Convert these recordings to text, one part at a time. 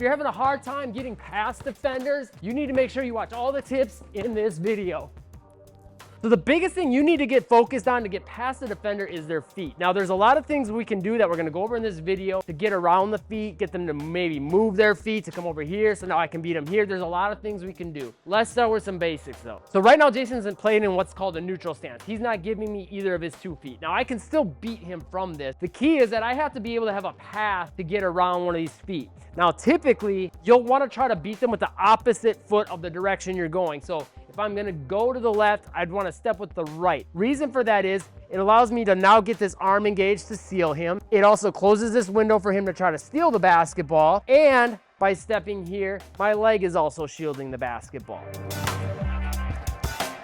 If you're having a hard time getting past defenders, you need to make sure you watch all the tips in this video. So the biggest thing you need to get focused on to get past the defender is their feet. Now there's a lot of things we can do that we're gonna go over in this video to get around the feet, get them to maybe move their feet to come over here, so now I can beat them here. There's a lot of things we can do. Let's start with some basics though. So right now Jason's playing in what's called a neutral stance. He's not giving me either of his 2 feet. Now I can still beat him from this. The key is that I have to be able to have a path to get around one of these feet. Now typically you'll wanna try to beat them with the opposite foot of the direction you're going. So if I'm gonna go to the left, I'd wanna step with the right. Reason for that is it allows me to now get this arm engaged to seal him. It also closes this window for him to try to steal the basketball. And by stepping here, my leg is also shielding the basketball.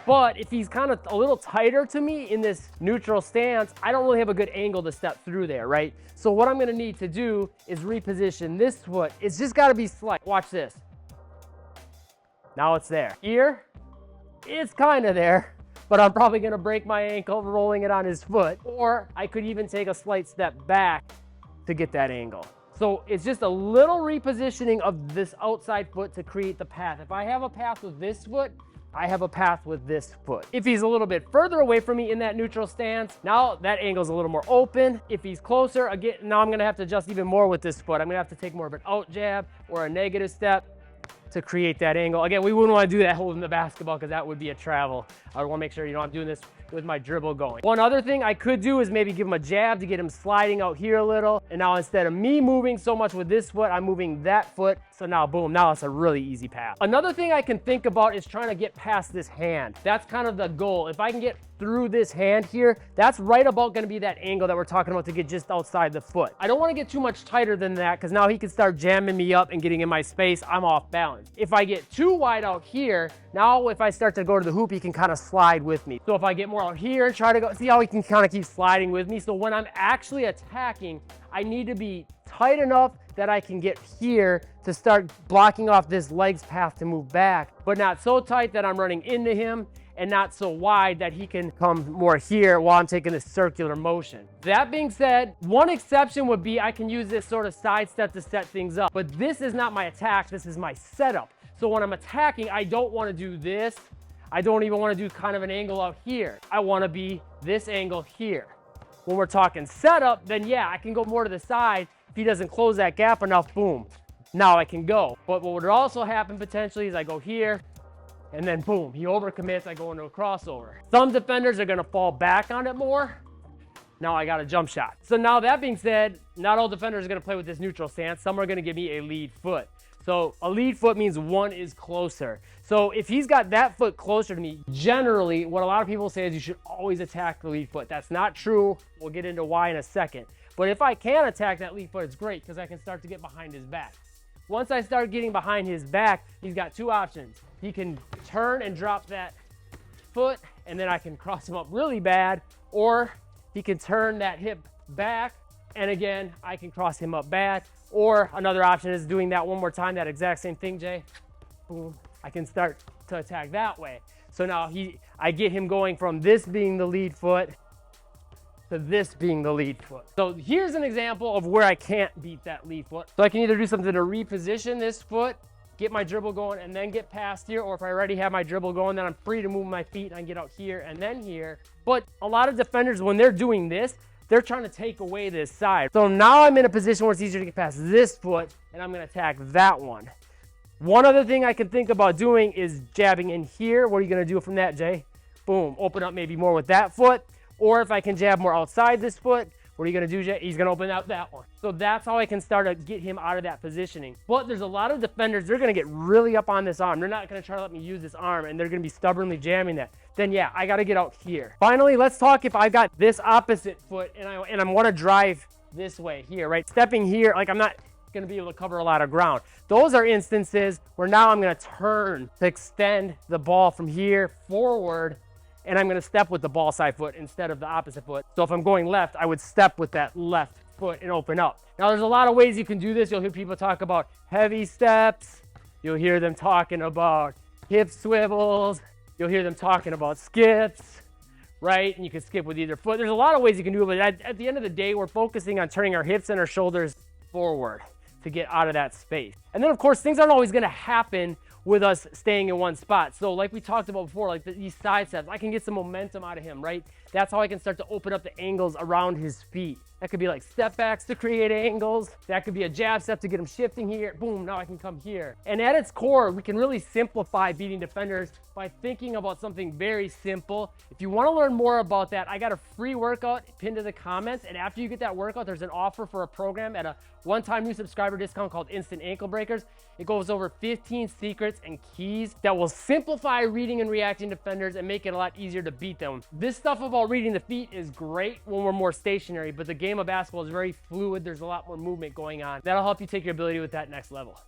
But if he's kind of a little tighter to me in this neutral stance, I don't really have a good angle to step through there, right? So what I'm gonna need to do is reposition this foot. It's just gotta be slight. Watch this. Now it's there. Here, it's kind of there, but I'm probably gonna break my ankle rolling it on his foot, or I could even take a slight step back to get that angle. So it's just a little repositioning of this outside foot to create the path. If I have a path with this foot, I have a path with this foot. If he's a little bit further away from me in that neutral stance, now that angle's a little more open. If he's closer, again, now I'm gonna have to adjust even more with this foot. I'm gonna have to take more of an out jab or a negative step to create that angle. Again, we wouldn't want to do that holding the basketball because that would be a travel. I want to make sure, I'm doing this with my dribble going. One other thing I could do is maybe give him a jab to get him sliding out here a little. And now instead of me moving so much with this foot, I'm moving that foot. So now, boom, now it's a really easy pass. Another thing I can think about is trying to get past this hand. That's kind of the goal. If I can get through this hand here, that's right about going to be that angle that we're talking about to get just outside the foot. I don't want to get too much tighter than that because now he can start jamming me up and getting in my space. I'm off balance. If I get too wide out here, now if I start to go to the hoop, he can kind of slide with me. So if I get more out here and try to go, see how he can kind of keep sliding with me. So when I'm actually attacking, I need to be tight enough that I can get here to start blocking off this leg's path to move back, but not so tight that I'm running into him and not so wide that he can come more here while I'm taking this circular motion. That being said, one exception would be I can use this sort of side step to set things up, but this is not my attack, this is my setup. So when I'm attacking, I don't want to do this. I don't even want to do kind of an angle out here. I want to be this angle here. When we're talking setup, then yeah, I can go more to the side. If he doesn't close that gap enough, boom, now I can go. But what would also happen potentially is I go here, and then boom, he overcommits, I go into a crossover. Some defenders are gonna fall back on it more. Now I got a jump shot. So now that being said, not all defenders are gonna play with this neutral stance. Some are gonna give me a lead foot. So a lead foot means one is closer. So if he's got that foot closer to me, generally what a lot of people say is you should always attack the lead foot. That's not true. We'll get into why in a second. But if I can attack that lead foot, it's great because I can start to get behind his back. Once I start getting behind his back, he's got 2 options. He can turn and drop that foot, and then I can cross him up really bad, or he can turn that hip back, and again, I can cross him up bad. Or another option is doing that one more time, that exact same thing, Jay. Boom. I can start to attack that way. So now I get him going from this being the lead foot to this being the lead foot. So here's an example of where I can't beat that lead foot. So I can either do something to reposition this foot, get my dribble going, and then get past here, or if I already have my dribble going, then I'm free to move my feet and I can get out here and then here. But a lot of defenders, when they're doing this, they're trying to take away this side. So now I'm in a position where it's easier to get past this foot, and I'm gonna attack that one. One other thing I can think about doing is jabbing in here. What are you gonna do from that, Jay? Boom, open up maybe more with that foot. Or if I can jab more outside this foot, what are you gonna do, Jay? He's gonna open up that one. So that's how I can start to get him out of that positioning. But there's a lot of defenders, they're gonna get really up on this arm. They're not gonna try to let me use this arm, and they're gonna be stubbornly jamming that. Then yeah, I gotta get out here. Finally, let's talk if I've got this opposite foot and I wanna drive this way here, right? Stepping here, like I'm not gonna be able to cover a lot of ground. Those are instances where now I'm gonna turn to extend the ball from here forward, and I'm gonna step with the ball side foot instead of the opposite foot. So if I'm going left, I would step with that left foot and open up. Now there's a lot of ways you can do this. You'll hear people talk about heavy steps. You'll hear them talking about hip swivels. You'll hear them talking about skips, right? And you can skip with either foot. There's a lot of ways you can do it, but at the end of the day, we're focusing on turning our hips and our shoulders forward to get out of that space. And then of course, things aren't always gonna happen with us staying in one spot. So like we talked about before, like these side steps, I can get some momentum out of him, right? That's how I can start to open up the angles around his feet. That could be like step backs to create angles. That could be a jab step to get him shifting here. Boom, now I can come here. And at its core, we can really simplify beating defenders by thinking about something very simple. If you wanna learn more about that, I got a free workout pinned to the comments. And after you get that workout, there's an offer for a program at a one-time new subscriber discount called Instant Ankle Breakers. It goes over 15 secrets and keys that will simplify reading and reacting defenders and make it a lot easier to beat them. This stuff about reading the feet is great when we're more stationary, but the game of basketball is very fluid. There's a lot more movement going on. That'll help you take your ability with that next level.